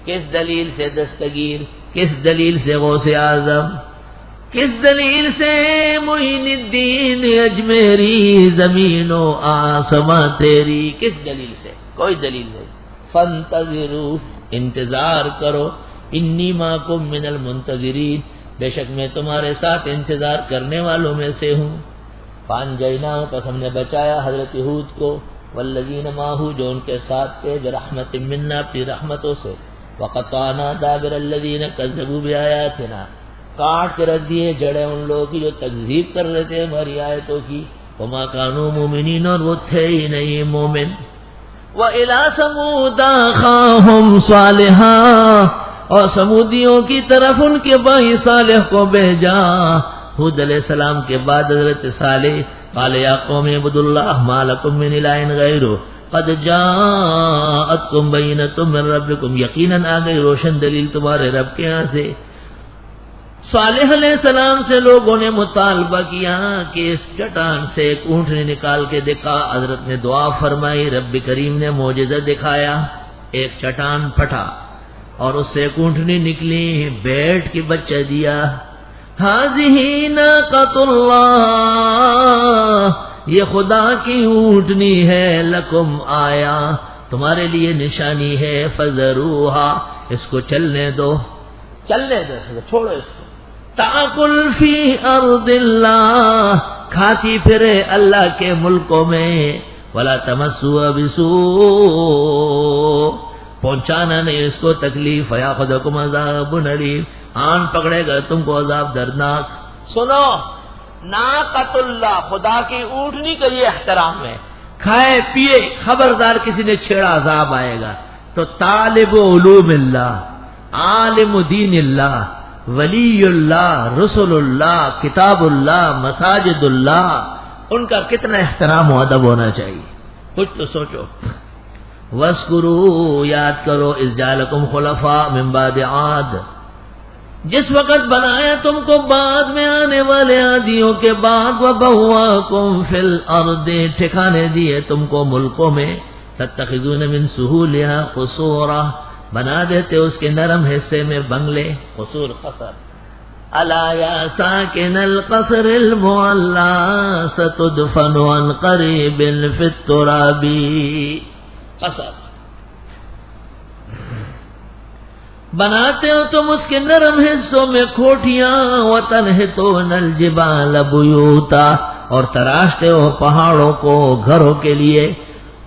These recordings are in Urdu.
کس دلیل سے دستگیر؟ کس دلیل سے غوث اعظم؟ کس دلیل سے معین الدین اجمیری؟ زمین و آسماں تیری، کس دلیل سے؟ کوئی دلیل نہیں۔ فانتظروا، انتظار کرو، انی معکم من المنتظرین، بے شک میں تمہارے ساتھ انتظار کرنے والوں میں سے ہوں۔ فانجینا، پس ہم نے بچایا حضرت ہود کو، والذین معہ، جو ان کے ساتھ تھے، برحمت منا، اپنی رحمتوں سے، وقطعنا دابر الذین کذبوا بآیاتنا، کاٹ کے رکھ دیے جڑیں ان لوگوں کی جو تکذیب کر رہے تھے ہماری آیتوں کی، وما کانوا مومنین، اور وہ تھے ہی نہیں مومن۔ وَإِلَىٰ ثَمُودَ أَخَاهُمْ صَالِحًا، اور سمودیوں کی طرف ان کے بھائی صالح کو بھیجا۔ ہود علیہ السلام کے بعد حضرت صالح، قال یا قوم اعبدوا اللہ ما لکم من الہ غیرہ قد جاءتکم بینۃ من ربکم، یقیناً آ گئی روشن دلیل تمہارے رب کے ہاں سے۔ صالح علیہ السلام سے لوگوں نے مطالبہ کیا کہ اس چٹان سے ایک اونٹنی نکال کے دکھا۔ حضرت نے دعا فرمائی، رب کریم نے معجزہ دکھایا، ایک چٹان پھٹا اور اس سے ایک اونٹنی نکلی، بیٹھ کے بچہ دیا۔ ہذہ ناقۃ اللہ، یہ خدا کی اونٹنی ہے، لکم آیا، تمہارے لیے نشانی ہے، فذروہا، اس کو چلنے دو، چلنے دو، چھوڑو اس کو۔ تاکل فی ارض اللہ، کھاتی پھرے اللہ کے ملکوں میں، ولا تمسوا بسوء، پہنچانا نہیں اس کو تکلیف، فیاخذکم عذاب علیم، آن پکڑے گا تم کو عذاب دردناک۔ سنو، ناقۃ اللہ، خدا کی اونٹنی کا یہ احترام ہے، کھائے پیے، خبردار کسی نے چھیڑا عذاب آئے گا۔ تو طالب علوم اللہ، عالم دین اللہ، ولی اللہ، رسول اللہ، کتاب اللہ، مساجد اللہ، ان کا کتنا احترام و ادب ہونا چاہیے، کچھ تو سوچو۔ وَاذْكُرُوا، یاد کرو، اذ جعلکم خلفاء من بعد عاد، جس وقت بنایا تم کو بعد میں آنے والے عادیوں کے بعد، وَبَوَّاكُمْ فِي الْأَرْضِ، ٹھکانے دیے تم کو ملکوں میں، تَتَّخِذُونَ مِن سُهُولِهَا قُصُورًا، بنا دیتے اس کے نرم حصے میں بنگلے، قصور قصر۔ الا یا ساکن القصر المعلی ستدفن عن قریب فی التراب، قصر بناتے ہو تم اس کے نرم حصوں میں کھوٹیاں، وتنحتون الجبال بیوتا، اور تراشتے ہو پہاڑوں کو گھروں کے لیے۔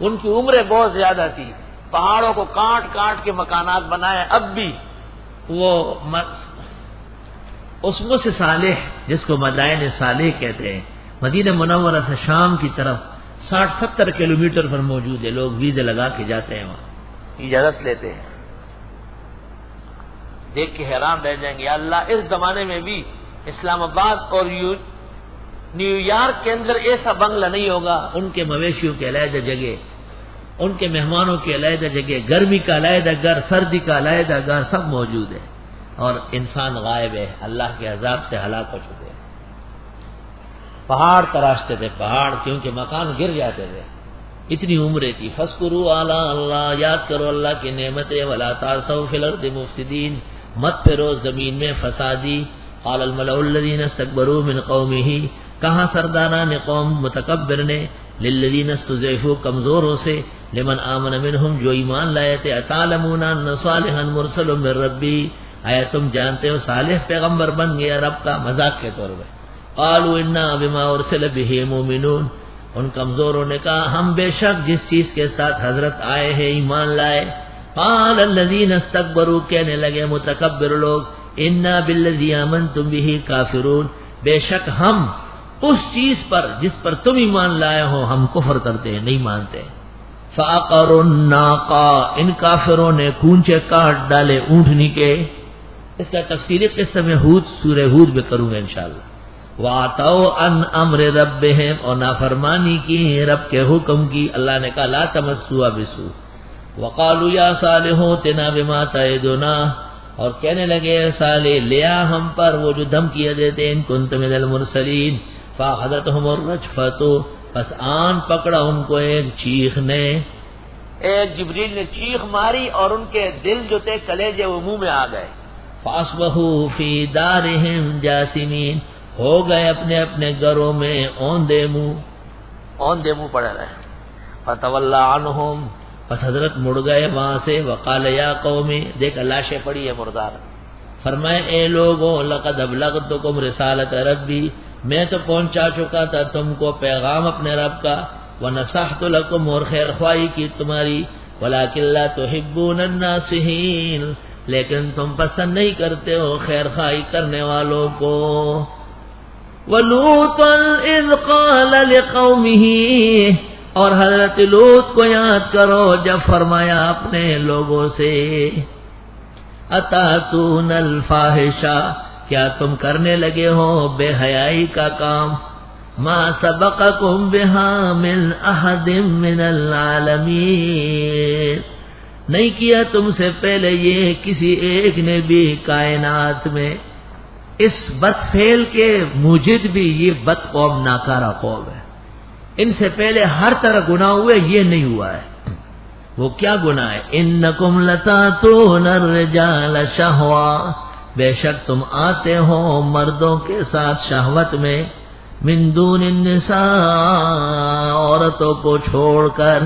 ان کی عمریں بہت زیادہ تھی، پہاڑوں کو کاٹ کاٹ کے مکانات بنائے۔ اب بھی وہ اسموں سے صالح، جس کو مدائن صالح کہتے ہیں، مدینہ منورہ سے شام کی طرف 60-70 کلومیٹر پر موجود ہے، لوگ ویزے لگا کے جاتے ہیں، وہاں اجازت لیتے ہیں۔ دیکھ کے حیران رہ جائیں گے، یا اللہ اس زمانے میں بھی اسلام آباد اور نیو یارک کے اندر ایسا بنگلہ نہیں ہوگا۔ ان کے مویشیوں کے علیحدہ جگہ، ان کے مہمانوں کی علیحدہ جگہ، گرمی کا علیحدہ گھر، سردی کا علیحدہ گھر، سب موجود ہے، اور انسان غائب ہے، اللہ کے عذاب سے ہلاک ہو چکے ہیں۔ پہاڑ تراشتے تھے، پہاڑ، کیونکہ مکان گر جاتے تھے، اتنی عمریں تھی۔ فاذکروا آلاء اللہ، یاد کرو اللہ کی نعمتیں، ولا تعثوا فی الارض مفسدین، مت پھرو زمین میں فسادی۔ قال الملأ الذین استکبروا من قومہ، کہا سرداران قوم متکبر نے، للذین استضعفوا، کمزوروں سے، لمن آمن منہم، جو ایمان لائے تھے، اتعلمون ان صالحا مرسل من ربی، آیا تم جانتے ہو صالح پیغمبر بن گیا رب کا، مذاق کے طور پہ۔ قالوا انا بما ارسل به مؤمنون، ان کمزوروں نے کہا ہم بے شک جس چیز کے ساتھ حضرت آئے ہیں ایمان لائے۔ قال الذین استکبروا، کہنے لگے متکبر لوگ، انا بالذی آمنتم به کافرون، بے شک ہم اس چیز پر جس پر تم ایمان لائے ہو ہم کفر کرتے ہیں، نہیں مانتے۔ فعقروا الناقہ، ان کافروں نے کونچے کاٹ ڈالے اونٹنی کے۔ اس کا تفصیلی قصہ میں سورہ ہود میں کروں گا انشاءاللہ۔ وَعَتَوْا عَنْ أَمْرِ رَبِّهِمْ، اور نافرمانی کی رب کے حکم کی۔ اللہ نے کہا لا تمسوا بسوء، وقالوا یا صالح ائتنا بما تعدنا، اور کہنے لگے صالح لیا ہم پر وہ جو دھمکیاں دیتے، ان کنت من المرسلین، فاخذتهم الرجفۃ، پس آن پکڑا ان کو ایک چیخ نے، ایک جبریل نے چیخ ماری اور ان کے دل جو تھے کلیجے وہ منہ میں آ گئے. فاصبحوا فی دارہم جاثمین، ہو گئے اپنے اپنے گھروں میں اوندے منہ پڑے رہے. فتولی عنہم، پس حضرت مڑ گئے وہاں سے. وقال یا قومی، دیکھ لاشیں پڑی ہے مردار. فرمائے اے لوگوں، لقد ابلغتکم رسالت ربی، میں تو پہنچا چکا تھا تم کو پیغام اپنے رب کا. ونصحت لکم، اور خیر خواہی کی تمہاری. ولکن لا تحبون الناصحین، لیکن تم پسند نہیں کرتے ہو خیر خواہی کرنے والوں کو. وَلُوطًا إِذْ قَالَ لِقَوْمِهِ، اور حضرت لوط کو یاد کرو جب فرمایا اپنے لوگوں سے، اتاتون الفاحشہ، کیا تم کرنے لگے ہو بے حیائی کا کام. ما سبقکم بہا من احد من العالمین، نہیں کیا تم سے پہلے یہ کسی ایک نے بھی کائنات میں. اس بد فعل کے موجد بھی یہ بد قوم ناکارہ قوم ہے. ان سے پہلے ہر طرح گناہ ہوئے، یہ نہیں ہوا ہے. وہ کیا گناہ ہے؟ انکم لتاتون الرجال شہوا، بے شک تم آتے ہو مردوں کے ساتھ شہوت میں. من دون النساء، عورتوں کو چھوڑ کر.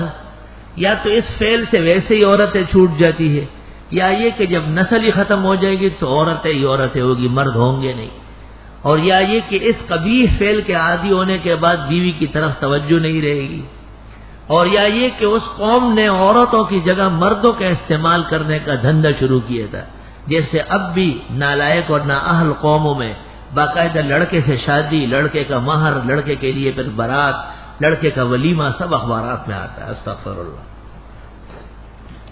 یا تو اس فعل سے ویسے ہی عورتیں چھوٹ جاتی ہے، یا یہ کہ جب نسل ہی ختم ہو جائے گی تو عورتیں ہی عورتیں ہوگی، مرد ہوں گے نہیں. اور یا یہ کہ اس قبیح فعل کے عادی ہونے کے بعد بیوی کی طرف توجہ نہیں رہے گی. اور یا یہ کہ اس قوم نے عورتوں کی جگہ مردوں کا استعمال کرنے کا دھندا شروع کیا تھا. جیسے اب بھی نالائق اور نااہل قوموں میں باقاعدہ لڑکے سے شادی، لڑکے کا مہر، لڑکے کے لیے پھر بارات، لڑکے کا ولیمہ، سب اخبارات میں آتا ہے. استغفر اللہ.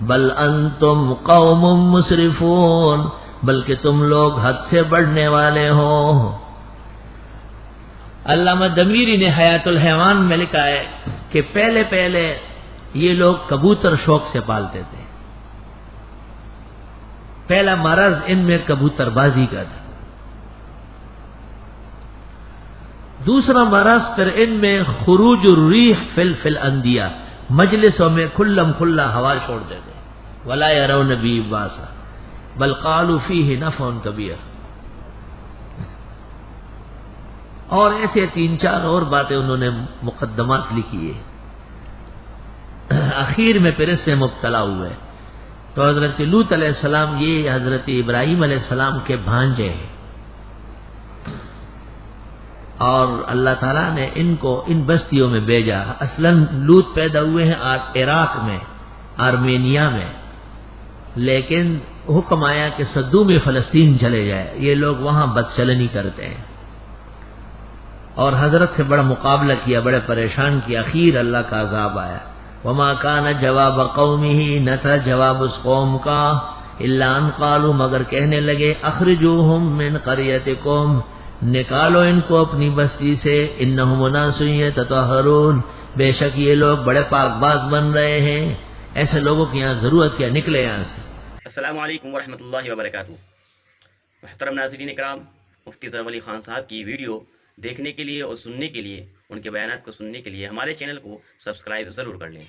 بل انتم قوم مسرفون، بلکہ تم لوگ حد سے بڑھنے والے ہو. علامہ دمیری نے حیات الحیوان میں لکھا ہے کہ پہلے یہ لوگ کبوتر شوق سے پالتے تھے. پہلا مرض ان میں کبوتر بازی کا تھا. دوسرا مرض پھر ان میں خروج الریح فی الاندیہ، مجلسوں میں کھلم کھلا ہوا چھوڑتے تھے. ولا يرون بی باسا بل قالوا فیہ نفع کبیر. اور ایسے 3-4 اور باتیں انہوں نے مقدمات لکھی ہے. آخر میں پھر اس سے مبتلا ہوئے. تو حضرت لوط علیہ السلام یہ حضرت ابراہیم علیہ السلام کے بھانجے ہیں، اور اللہ تعالیٰ نے ان کو ان بستیوں میں بھیجا. اصلاً لوط پیدا ہوئے ہیں عراق میں، آرمینیا میں، لیکن حکم آیا کہ صدوم فلسطین چلے جائے. یہ لوگ وہاں بدچلنی کرتے ہیں، اور حضرت سے بڑا مقابلہ کیا، بڑے پریشان کیا. اخیر اللہ کا عذاب آیا. وما کان جواب قومہ، نہ تھا جواب اس قوم کا، الا ان قالوا، مگر کہنے لگے، اخرجوہم من قریتکم، نکالو ان کو اپنی بستی سے. انہم اناس یتطہرون، بے شک یہ لوگ بڑے پاک باز بن رہے ہیں. ایسے لوگوں کی یہاں ضرورت کیا، نکلے یہاں سے. السلام علیکم ورحمۃ اللہ وبرکاتہ. محترم ناظرین کرام، مفتی ظفر علی خان صاحب کی ویڈیو دیکھنے کے لیے اور سننے کے لیے، ان کے بیانات کو سننے کے لیے ہمارے چینل کو سبسکرائب ضرور کر لیں.